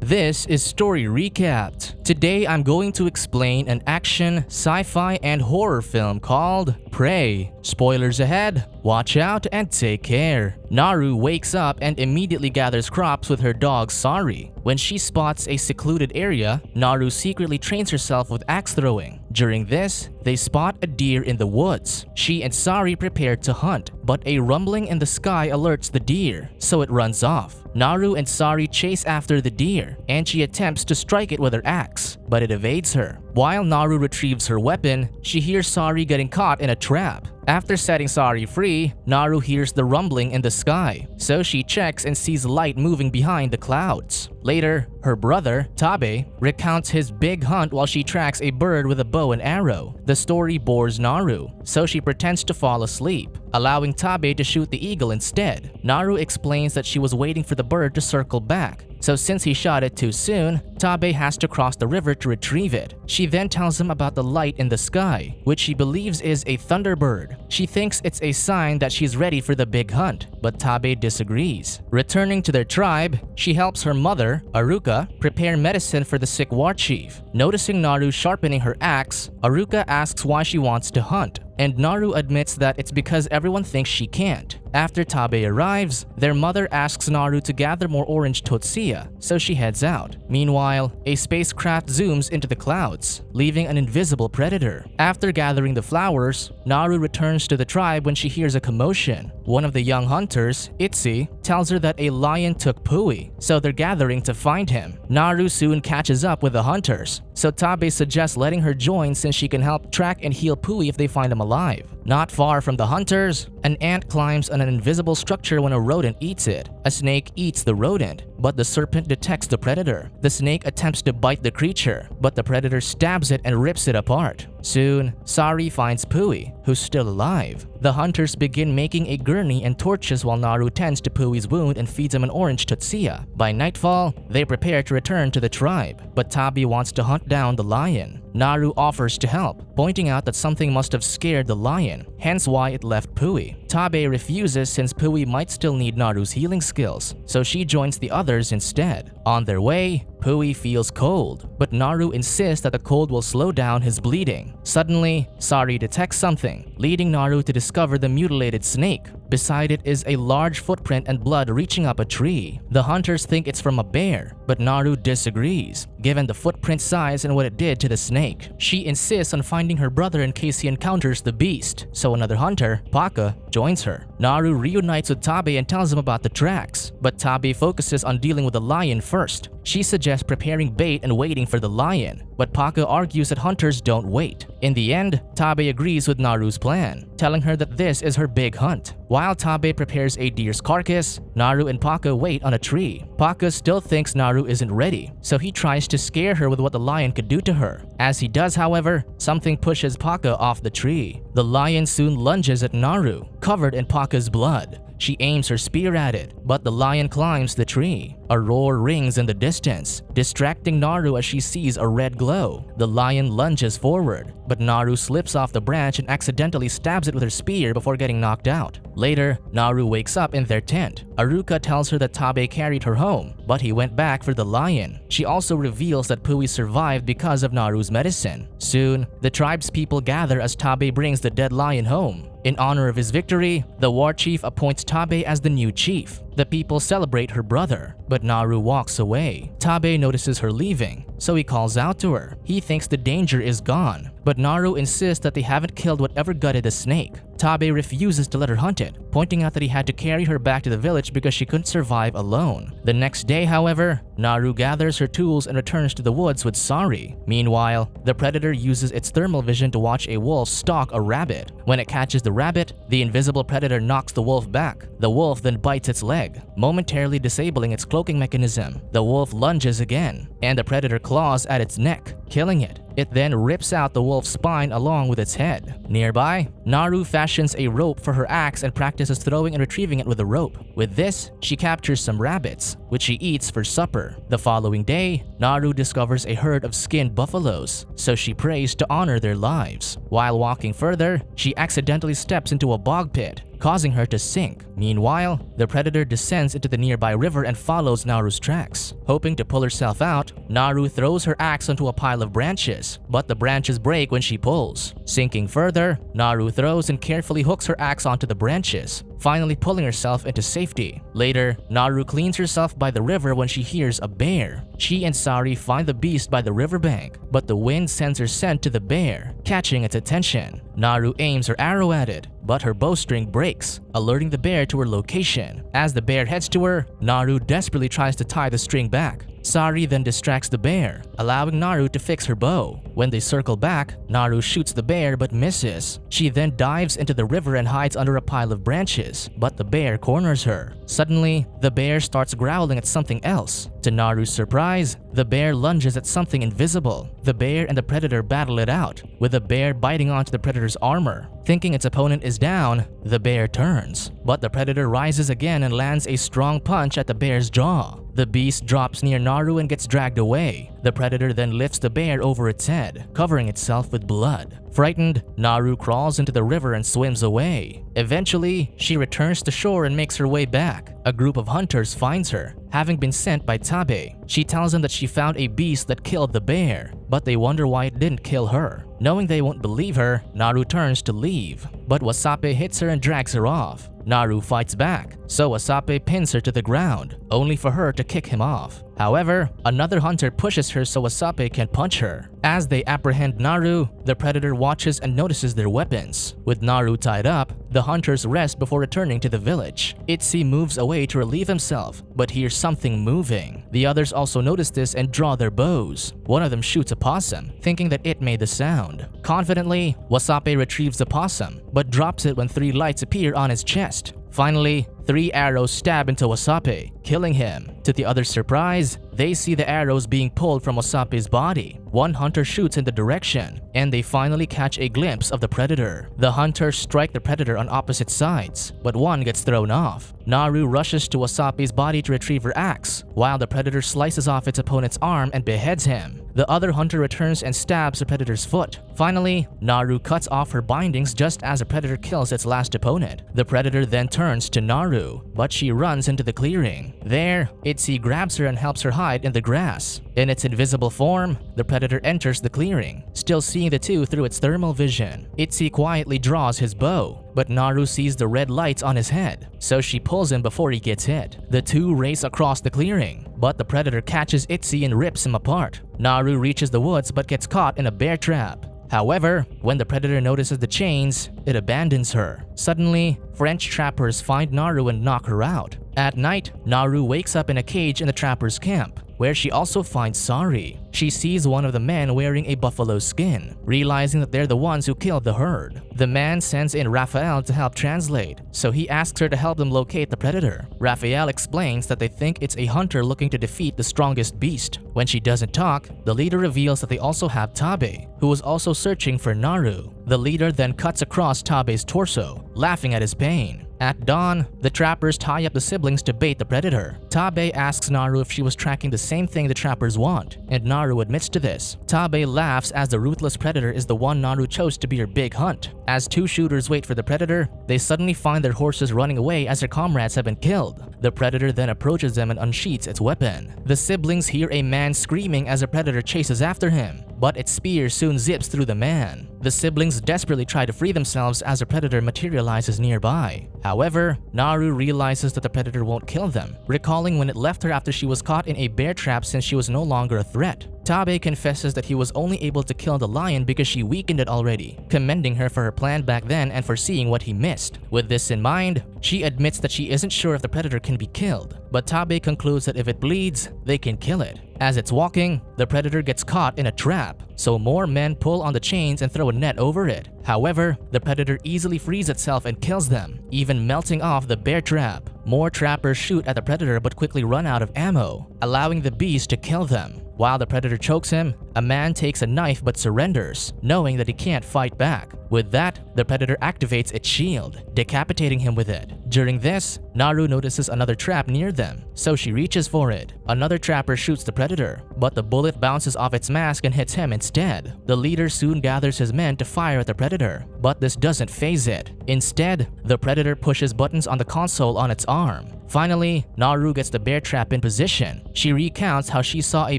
This is Story Recapped. Today I'm going to explain an action, sci-fi, and horror film called Prey. Spoilers ahead, watch out and take care. Naru wakes up and immediately gathers crops with her dog Sari. When she spots a secluded area, Naru secretly trains herself with axe throwing. During this, they spot a deer in the woods. She and Sari prepare to hunt, but a rumbling in the sky alerts the deer, so it runs off. Naru and Sari chase after the deer, and she attempts to strike it with her axe, but it evades her. While Naru retrieves her weapon, she hears Sari getting caught in a trap. After setting Sari free, Naru hears the rumbling in the sky, so she checks and sees light moving behind the clouds. Later, her brother, Tabe, recounts his big hunt while she tracks a bird with a bow and arrow. The story bores Naru, so she pretends to fall asleep, allowing Tabe to shoot the eagle instead. Naru explains that she was waiting for the bird to circle back, so since he shot it too soon, Tabe has to cross the river to retrieve it. She then tells him about the light in the sky, which she believes is a thunderbird. She thinks it's a sign that she's ready for the big hunt, but Tabe disagrees. Returning to their tribe, she helps her mother, Aruka, prepare medicine for the sick war chief. Noticing Naru sharpening her axe, Aruka asks why she wants to hunt, and Naru admits that it's because everyone thinks she can't. After Tabe arrives, their mother asks Naru to gather more orange totsuya, so she heads out. Meanwhile, a spacecraft zooms into the clouds, leaving an invisible predator. After gathering the flowers, Naru returns to the tribe when she hears a commotion. One of the young hunters, Itzy, tells her that a lion took Pui, so they're gathering to find him. Naru soon catches up with the hunters, so Tabe suggests letting her join since she can help track and heal Pui if they find him alive. Not far from the hunters, an ant climbs on an invisible structure when a rodent eats it. A snake eats the rodent, but the serpent detects the predator. The snake attempts to bite the creature, but the predator stabs it and rips it apart. Soon, Sari finds Pui, who's still alive. The hunters begin making a gurney and torches while Naru tends to Pui's wound and feeds him an orange totsuya. By nightfall, they prepare to return to the tribe, but Tabe wants to hunt down the lion. Naru offers to help, pointing out that something must have scared the lion, hence why it left Pui. Tabe refuses since Pui might still need Naru's healing skills, so she joins the others instead. On their way, Pui feels cold, but Naru insists that the cold will slow down his bleeding. Suddenly, Sari detects something, leading Naru to discover the mutilated snake. Beside it is a large footprint and blood reaching up a tree. The hunters think it's from a bear, but Naru disagrees, given the footprint size and what it did to the snake. She insists on finding her brother in case he encounters the beast, so another hunter, Paka, joins her. Naru reunites with Tabe and tells him about the tracks, but Tabe focuses on dealing with the lion first. She suggests preparing bait and waiting for the lion, but Paka argues that hunters don't wait. In the end, Tabe agrees with Naru's plan, telling her that this is her big hunt. While Tabe prepares a deer's carcass, Naru and Paka wait on a tree. Paka still thinks Naru isn't ready, so he tries to scare her with what the lion could do to her. As he does, however, something pushes Paka off the tree. The lion soon lunges at Naru, covered in Paka's blood. She aims her spear at it, but the lion climbs the tree. A roar rings in the distance, distracting Naru as she sees a red glow. The lion lunges forward, but Naru slips off the branch and accidentally stabs it with her spear before getting knocked out. Later, Naru wakes up in their tent. Aruka tells her that Tabe carried her home, but he went back for the lion. She also reveals that Pui survived because of Naru's medicine. Soon, the tribe's people gather as Tabe brings the dead lion home. In honor of his victory, the war chief appoints Tabe as the new chief. The people celebrate her brother, but Naru walks away. Tabe notices her leaving, so he calls out to her. He thinks the danger is gone, but Naru insists that they haven't killed whatever gutted the snake. Tabe refuses to let her hunt it, pointing out that he had to carry her back to the village because she couldn't survive alone. The next day, however, Naru gathers her tools and returns to the woods with Sari. Meanwhile, the predator uses its thermal vision to watch a wolf stalk a rabbit. When it catches the rabbit, the invisible predator knocks the wolf back. The wolf then bites its leg, momentarily disabling its cloaking mechanism. The wolf lunges again, and the predator claws at its neck, killing it. It then rips out the wolf's spine along with its head. Nearby, Naru fashions a rope for her axe and practices throwing and retrieving it with the rope. With this, she captures some rabbits, which she eats for supper. The following day, Naru discovers a herd of skinned buffaloes, so she prays to honor their lives. While walking further, she accidentally steps into a bog pit, causing her to sink. Meanwhile, the predator descends into the nearby river and follows Naru's tracks. Hoping to pull herself out, Naru throws her axe onto a pile of branches, but the branches break when she pulls. Sinking further, Naru throws and carefully hooks her axe onto the branches, finally pulling herself into safety. Later, Naru cleans herself by the river when she hears a bear. She and Sari find the beast by the riverbank, but the wind sends her scent to the bear, catching its attention. Naru aims her arrow at it, but her bowstring breaks, alerting the bear to her location. As the bear heads to her, Naru desperately tries to tie the string back. Sari then distracts the bear, allowing Naru to fix her bow. When they circle back, Naru shoots the bear but misses. She then dives into the river and hides under a pile of branches, but the bear corners her. Suddenly, the bear starts growling at something else. To Naru's surprise, the bear lunges at something invisible. The bear and the predator battle it out, with the bear biting onto the predator's armor. Thinking its opponent is down, the bear turns, but the predator rises again and lands a strong punch at the bear's jaw. The beast drops near Naru and gets dragged away. The predator then lifts the bear over its head, covering itself with blood. Frightened, Naru crawls into the river and swims away. Eventually, she returns to shore and makes her way back. A group of hunters finds her, having been sent by Tabe. She tells them that she found a beast that killed the bear, but they wonder why it didn't kill her. Knowing they won't believe her, Naru turns to leave, but Wasape hits her and drags her off. Naru fights back, so Wasape pins her to the ground, only for her to kick him off. However, another hunter pushes her so Wasape can punch her. As they apprehend Naru, the predator watches and notices their weapons. With Naru tied up, the hunters rest before returning to the village. Itzy moves away to relieve himself, but hears something moving. The others also notice this and draw their bows. One of them shoots a possum, thinking that it made the sound. Confidently, Wasape retrieves the possum, but drops it when 3 lights appear on his chest. Finally, 3 arrows stab into Wasape, killing him. To the other's surprise, they see the arrows being pulled from Wasape's body. One hunter shoots in the direction, and they finally catch a glimpse of the predator. The hunters strike the predator on opposite sides, but one gets thrown off. Naru rushes to Wasape's body to retrieve her axe, while the predator slices off its opponent's arm and beheads him. The other hunter returns and stabs the predator's foot. Finally, Naru cuts off her bindings just as the predator kills its last opponent. The predator then turns to Naru, but she runs into the clearing. There, Itzy grabs her and helps her hide in the grass. In its invisible form, the predator enters the clearing, still seeing the two through its thermal vision. Itzy quietly draws his bow, but Naru sees the red lights on his head, so she pulls him before he gets hit. The two race across the clearing, but the predator catches Itzy and rips him apart. Naru reaches the woods but gets caught in a bear trap. However, when the predator notices the chains, it abandons her. Suddenly, French trappers find Naru and knock her out. At night, Naru wakes up in a cage in the trappers' camp, where she also finds Sari. She sees one of the men wearing a buffalo skin, realizing that they're the ones who killed the herd. The man sends in Raphael to help translate, so he asks her to help them locate the predator. Raphael explains that they think it's a hunter looking to defeat the strongest beast. When she doesn't talk, the leader reveals that they also have Tabe, who was also searching for Naru. The leader then cuts across Tabe's torso, laughing at his pain. At dawn, the trappers tie up the siblings to bait the predator. Tabe asks Naru if she was tracking the same thing the trappers want, and Naru admits to this. Tabe laughs as the ruthless predator is the one Naru chose to be her big hunt. As 2 shooters wait for the predator, they suddenly find their horses running away as their comrades have been killed. The predator then approaches them and unsheaths its weapon. The siblings hear a man screaming as the predator chases after him, but its spear soon zips through the man. The siblings desperately try to free themselves as the predator materializes nearby. However, Naru realizes that the predator won't kill them, recalling when it left her after she was caught in a bear trap since she was no longer a threat. Tabe confesses that he was only able to kill the lion because she weakened it already, commending her for her plan back then and for seeing what he missed. With this in mind, she admits that she isn't sure if the predator can be killed, but Tabe concludes that if it bleeds, they can kill it. As it's walking, the predator gets caught in a trap, so more men pull on the chains and throw a net over it. However, the predator easily frees itself and kills them, even melting off the bear trap. More trappers shoot at the predator but quickly run out of ammo, allowing the beast to kill them. While the predator chokes him, a man takes a knife but surrenders, knowing that he can't fight back. With that, the predator activates its shield, decapitating him with it. During this, Naru notices another trap near them, so she reaches for it. Another trapper shoots the predator, but the bullet bounces off its mask and hits him instead. The leader soon gathers his men to fire at the predator, but this doesn't faze it. Instead, the predator pushes buttons on the console on its arm. Finally, Naru gets the bear trap in position. She recounts how she saw a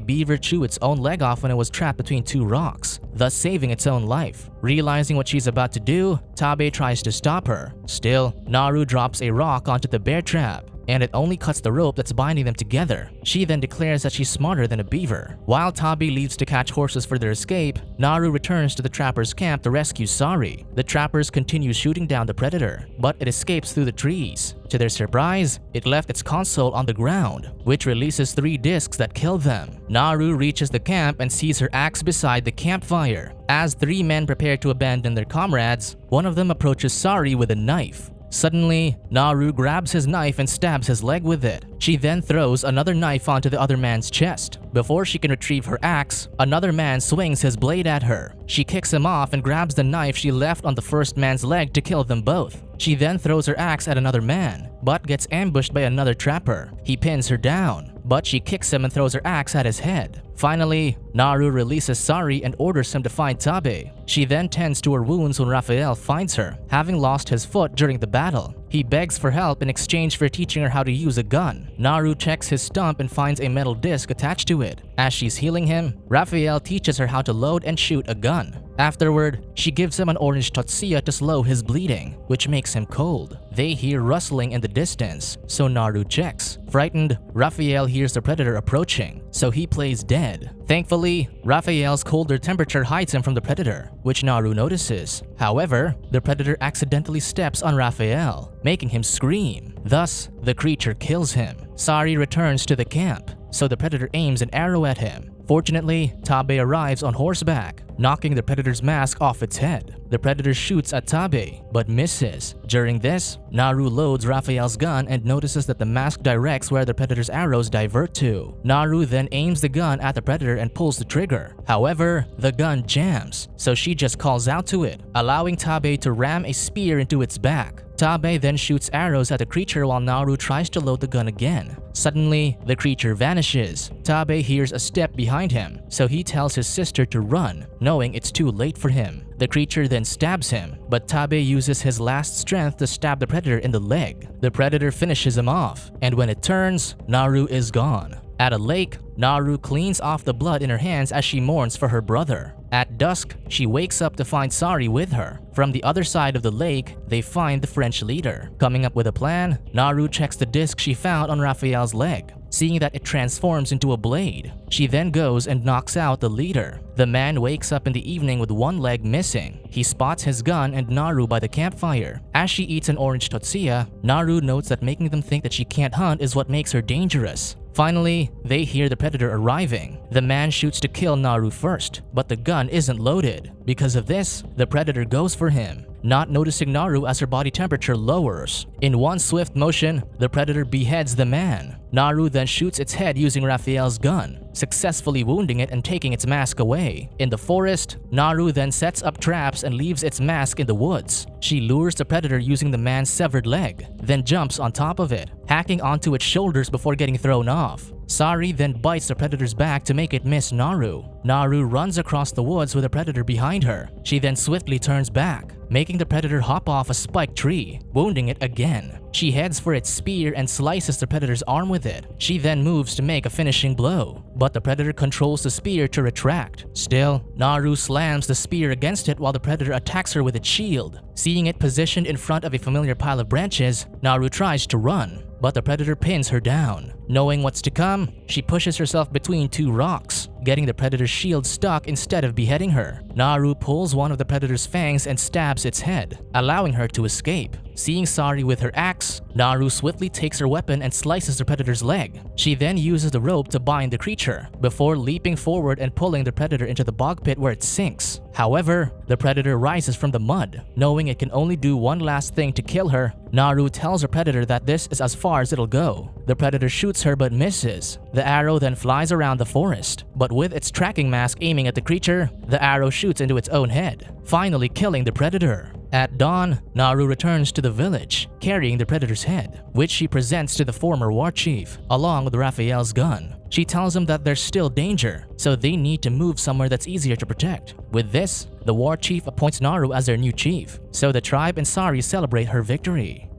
beaver chew its own leg off when it was trapped between two rocks, thus saving its own life. Realizing what she's about to do, Tabe tries to stop her. Still, Naru drops a rock onto the bear trap, and it only cuts the rope that's binding them together. She then declares that she's smarter than a beaver. While Tabe leaves to catch horses for their escape, Naru returns to the trappers' camp to rescue Sari. The trappers continue shooting down the predator, but it escapes through the trees. To their surprise, it left its console on the ground, which releases 3 discs that kill them. Naru reaches the camp and sees her axe beside the campfire. As 3 men prepare to abandon their comrades, one of them approaches Sari with a knife. Suddenly, Naru grabs his knife and stabs his leg with it. She then throws another knife onto the other man's chest. Before she can retrieve her axe, another man swings his blade at her. She kicks him off and grabs the knife she left on the first man's leg to kill them both. She then throws her axe at another man, but gets ambushed by another trapper. He pins her down, but she kicks him and throws her axe at his head. Finally, Naru releases Sari and orders him to find Tabe. She then tends to her wounds when Raphael finds her, having lost his foot during the battle. He begs for help in exchange for teaching her how to use a gun. Naru checks his stump and finds a metal disc attached to it. As she's healing him, Raphael teaches her how to load and shoot a gun. Afterward, she gives him an orange totsia to slow his bleeding, which makes him cold. They hear rustling in the distance, so Naru checks. Frightened, Raphael hears the predator approaching, so he plays dead. Thankfully, Raphael's colder temperature hides him from the predator, which Naru notices. However, the predator accidentally steps on Raphael, making him scream. Thus, the creature kills him. Sari returns to the camp, so the predator aims an arrow at him. Fortunately, Tabe arrives on horseback, knocking the predator's mask off its head. The predator shoots at Tabe, but misses. During this, Naru loads Raphael's gun and notices that the mask directs where the predator's arrows divert to. Naru then aims the gun at the predator and pulls the trigger. However, the gun jams, so she just calls out to it, allowing Tabe to ram a spear into its back. Tabe then shoots arrows at the creature while Naru tries to load the gun again. Suddenly, the creature vanishes. Tabe hears a step behind him, so he tells his sister to run, knowing it's too late for him. The creature then stabs him, but Tabe uses his last strength to stab the predator in the leg. The predator finishes him off, and when it turns, Naru is gone. At a lake, Naru cleans off the blood in her hands as she mourns for her brother. At dusk, she wakes up to find Sari with her. From the other side of the lake, they find the French leader. Coming up with a plan, Naru checks the disc she found on Raphael's leg, seeing that it transforms into a blade. She then goes and knocks out the leader. The man wakes up in the evening with one leg missing. He spots his gun and Naru by the campfire. As she eats an orange totsia, Naru notes that making them think that she can't hunt is what makes her dangerous. Finally, they hear the predator arriving. The man shoots to kill Naru first, but the gun isn't loaded. Because of this, the predator goes for him, not noticing Naru as her body temperature lowers. In one swift motion, the predator beheads the man. Naru then shoots its head using Raphael's gun, successfully wounding it and taking its mask away. In the forest, Naru then sets up traps and leaves its mask in the woods. She lures the predator using the man's severed leg, then jumps on top of it, hacking onto its shoulders before getting thrown off. Sari then bites the predator's back to make it miss Naru. Naru runs across the woods with the predator behind her. She then swiftly turns back, making the predator hop off a spiked tree, wounding it again. She heads for its spear and slices the predator's arm with it. She then moves to make a finishing blow, but the predator controls the spear to retract. Still, Naru slams the spear against it while the predator attacks her with its shield. Seeing it positioned in front of a familiar pile of branches, Naru tries to run, but the predator pins her down. Knowing what's to come, she pushes herself between two rocks, getting the predator's shield stuck instead of beheading her. Naru pulls one of the predator's fangs and stabs its head, allowing her to escape. Seeing Sari with her axe, Naru swiftly takes her weapon and slices the predator's leg. She then uses the rope to bind the creature, before leaping forward and pulling the predator into the bog pit where it sinks. However, the predator rises from the mud. Knowing it can only do one last thing to kill her, Naru tells her predator that this is as far as it'll go. The predator shoots her but misses. The arrow then flies around the forest, but with its tracking mask aiming at the creature, the arrow shoots into its own head, finally killing the predator. At dawn, Naru returns to the village, carrying the predator's head, which she presents to the former war chief, along with Raphael's gun. She tells him that there's still danger, so they need to move somewhere that's easier to protect. With this, the war chief appoints Naru as their new chief, so the tribe and Sari celebrate her victory.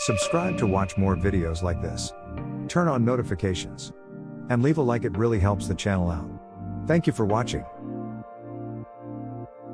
Subscribe to watch more videos like this. Turn on notifications. And leave a like, it really helps the channel out. Thank you for watching.